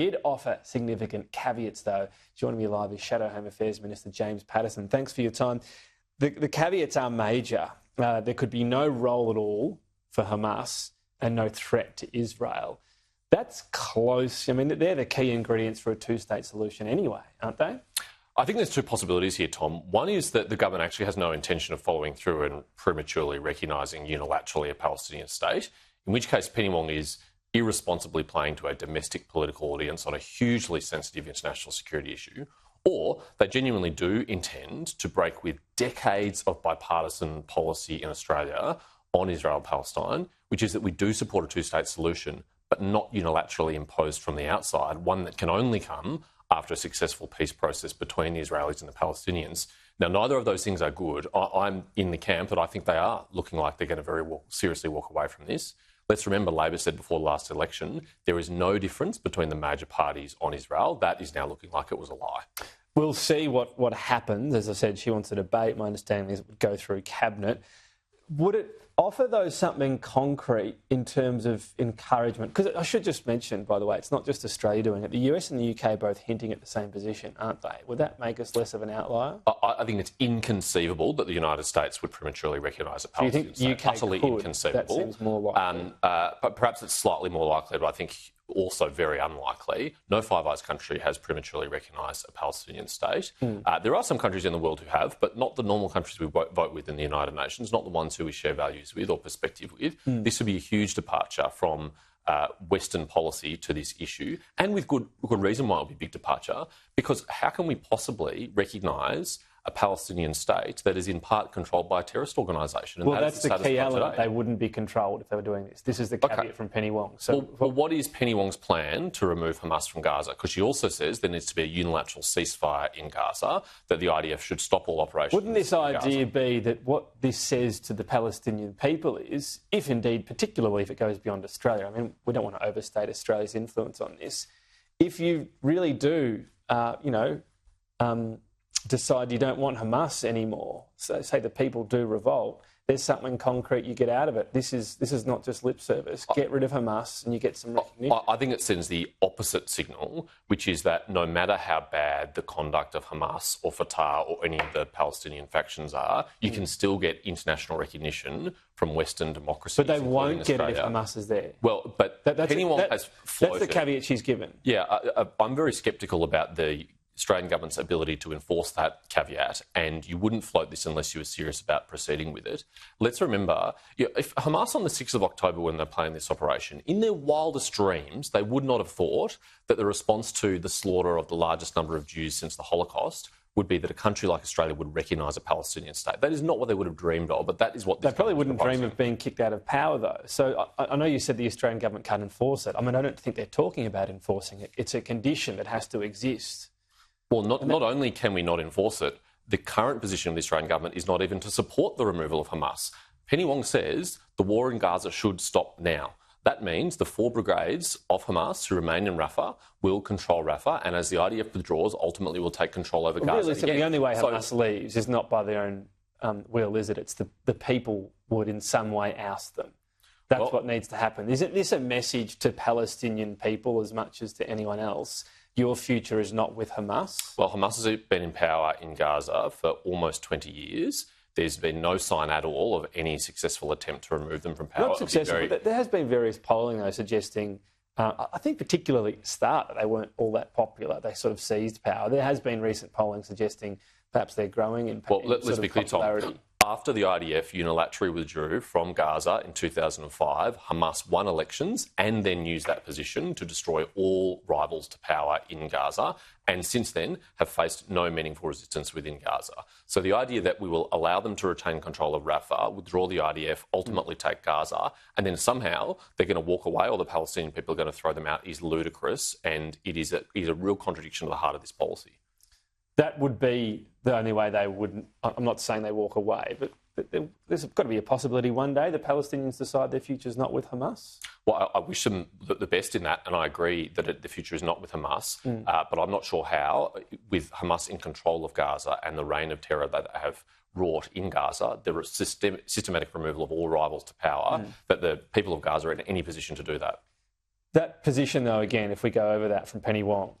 did offer significant caveats, though. Joining me live is Shadow Home Affairs Minister James Patterson. Thanks for your time. The caveats are major. There could be no role at all for Hamas and no threat to Israel. That's close. I mean, they're the key ingredients for a two-state solution anyway, aren't they? I think there's two possibilities here, Tom. One is that the government actually has no intention of following through and prematurely recognising unilaterally a Palestinian state, in which case Penny Wong is irresponsibly playing to a domestic political audience on a hugely sensitive international security issue, or they genuinely do intend to break with decades of bipartisan policy in Australia on Israel-Palestine, which is that we do support a two-state solution, but not unilaterally imposed from the outside, one that can only come after a successful peace process between the Israelis and the Palestinians. Now, neither of those things are good. I'm in the camp that I think they are looking like they're going to seriously walk away from this. Let's remember, Labor said before the last election, there is no difference between the major parties on Israel. That is now looking like it was a lie. We'll see what happens. As I said, she wants a debate. My understanding is it would go through Cabinet. Would it offer, though, something concrete in terms of encouragement? Because I should just mention, by the way, it's not just Australia doing it. The US and the UK are both hinting at the same position, aren't they? Would that make us less of an outlier? I think it's inconceivable that the United States would prematurely recognise a Palestinian state. Do you think UK Utterly could? inconceivable. That seems more likely. But perhaps it's slightly more likely, but I think also very unlikely. No Five Eyes country has prematurely recognised a Palestinian state. There are some countries in the world who have, but not the normal countries we vote with in the United Nations, not the ones who we share values with or perspective with. This would be a huge departure from Western policy to this issue, and with good reason why it would be a big departure, because how can we possibly recognise a Palestinian state that is in part controlled by a terrorist organisation? Well, that's the key element. They wouldn't be controlled if they were doing this. This is the caveat from Penny Wong. So, well, what is Penny Wong's plan to remove Hamas from Gaza? Because she also says there needs to be a unilateral ceasefire in Gaza, that the IDF should stop all operations. Wouldn't this idea be that what this says to the Palestinian people is, if indeed, particularly if it goes beyond Australia, I mean, we don't want to overstate Australia's influence on this, if you really do, decide you don't want Hamas anymore, so say the people do revolt, there's something concrete you get out of it. This is not just lip service. Get rid of Hamas and you get some recognition. I think it sends the opposite signal, which is that no matter how bad the conduct of Hamas or Fatah or any of the Palestinian factions are, you can still get international recognition from Western democracies. But they won't get Australia. it if Hamas is there. Well, but Penny Wong has floated. That's the caveat she's given. Yeah, I'm very sceptical about the Australian government's ability to enforce that caveat, and you wouldn't float this unless you were serious about proceeding with it. Let's remember, if Hamas on the 6th of October, when they're planning this operation, in their wildest dreams, they would not have thought that the response to the slaughter of the largest number of Jews since the Holocaust would be that a country like Australia would recognise a Palestinian state. That is not what they would have dreamed of, but that is what they probably wouldn't dream of being kicked out of power, though. So I know you said the Australian government can't enforce it. I mean, I don't think they're talking about enforcing it. It's a condition that has to exist. Well, not only can we not enforce it, the current position of the Australian government is not even to support the removal of Hamas. Penny Wong says the war in Gaza should stop now. That means the 4 brigades of Hamas who remain in Rafah will control Rafah, and as the IDF withdraws, ultimately will take control over Gaza. Really, the only way Hamas leaves is not by their own will, is it? It's the people would in some way oust them. That's what needs to happen. Isn't this a message to Palestinian people as much as to anyone else? Your future is not with Hamas? Well, Hamas has been in power in Gaza for almost 20 years. There's been no sign at all of any successful attempt to remove them from power. Not successful, but there has been various polling, though, suggesting, I think particularly at the start, that they weren't all that popular. They sort of seized power. There has been recent polling suggesting perhaps they're growing in popularity. Let's be clear, Tom. After the IDF unilaterally withdrew from Gaza in 2005, Hamas won elections and then used that position to destroy all rivals to power in Gaza, and since then have faced no meaningful resistance within Gaza. So the idea that we will allow them to retain control of Rafah, withdraw the IDF, ultimately take Gaza, and then somehow they're going to walk away or the Palestinian people are going to throw them out is ludicrous, and it is a real contradiction to the heart of this policy. That would be the only way they wouldn't. I'm not saying they walk away, but there's got to be a possibility one day the Palestinians decide their future's not with Hamas. Well, I wish them the best in that, and I agree that the future is not with Hamas, but I'm not sure how, with Hamas in control of Gaza and the reign of terror that they have wrought in Gaza, the systematic removal of all rivals to power, that the people of Gaza are in any position to do that. That position, though, again, if we go over that from Penny Wong,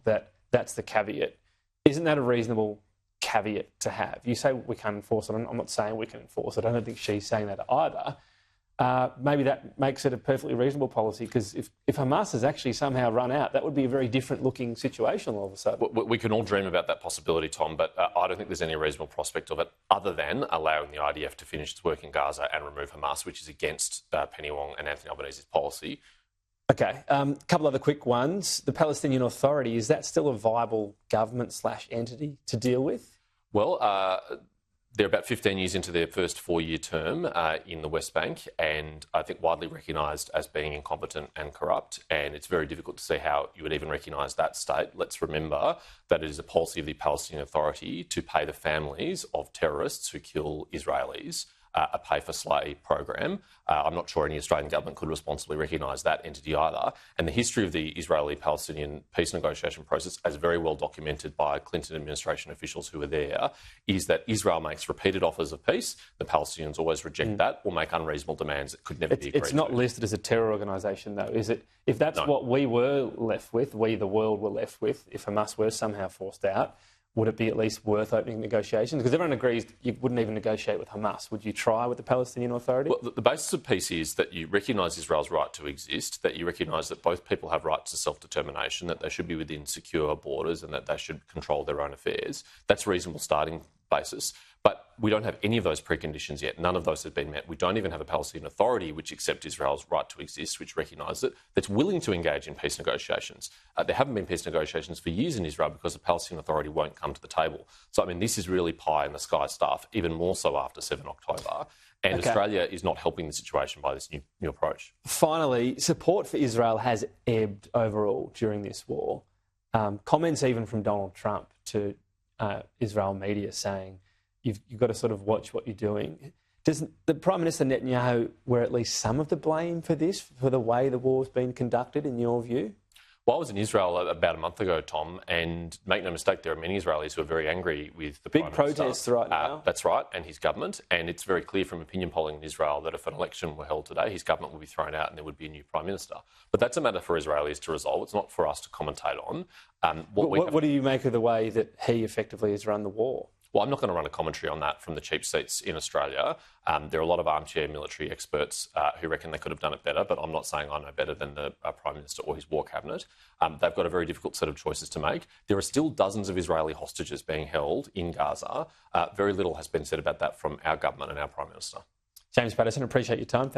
that's the caveat. Isn't that a reasonable caveat to have? You say we can't enforce it. I'm not saying we can enforce it. I don't think she's saying that either. Maybe that makes it a perfectly reasonable policy, because if Hamas has actually somehow run out, that would be a very different looking situation all of a sudden. We can all dream about that possibility, Tom, but I don't think there's any reasonable prospect of it other than allowing the IDF to finish its work in Gaza and remove Hamas, which is against Penny Wong and Anthony Albanese's policy. Okay, a couple other quick ones. The Palestinian Authority, is that still a viable government/entity to deal with? Well, they're about 15 years into their first 4-year term in the West Bank, and I think widely recognised as being incompetent and corrupt, and it's very difficult to see how you would even recognise that state. Let's remember that it is a policy of the Palestinian Authority to pay the families of terrorists who kill Israelis a pay-for-slay program. I'm not sure any Australian government could responsibly recognise that entity either. And the history of the Israeli-Palestinian peace negotiation process, as very well documented by Clinton administration officials who were there, is that Israel makes repeated offers of peace. The Palestinians always reject that or make unreasonable demands that could never be agreed It's not listed as a terror organisation, though, is it? If that's what we were left with, we, the world, were left with, if Hamas were somehow forced out, would it be at least worth opening negotiations? Because everyone agrees you wouldn't even negotiate with Hamas. Would you try with the Palestinian Authority? Well, the basis of peace is that you recognise Israel's right to exist, that you recognise that both people have rights to self-determination, that they should be within secure borders and that they should control their own affairs. That's a reasonable starting basis. But we don't have any of those preconditions yet. None of those have been met. We don't even have a Palestinian Authority which accepts Israel's right to exist, which recognises it, that's willing to engage in peace negotiations. There haven't been peace negotiations for years in Israel because the Palestinian Authority won't come to the table. So, I mean, this is really pie-in-the-sky stuff, even more so after 7 October. And Australia is not helping the situation by this new approach. Finally, support for Israel has ebbed overall during this war. Comments even from Donald Trump to Israel media saying, you've got to sort of watch what you're doing. Does the Prime Minister Netanyahu wear at least some of the blame for this, for the way the war's been conducted, in your view? Well, I was in Israel about a month ago, Tom, and make no mistake, there are many Israelis who are very angry with the Prime Minister. Big protests right now. That's right, and his government. And it's very clear from opinion polling in Israel that if an election were held today, his government would be thrown out and there would be a new Prime Minister. But that's a matter for Israelis to resolve. It's not for us to commentate on. What do you make of the way that he effectively has run the war? Well, I'm not going to run a commentary on that from the cheap seats in Australia. There are a lot of armchair military experts who reckon they could have done it better, but I'm not saying I know better than the Prime Minister or his war cabinet. They've got a very difficult set of choices to make. There are still dozens of Israeli hostages being held in Gaza. Very little has been said about that from our government and our Prime Minister. James Patterson, appreciate your time.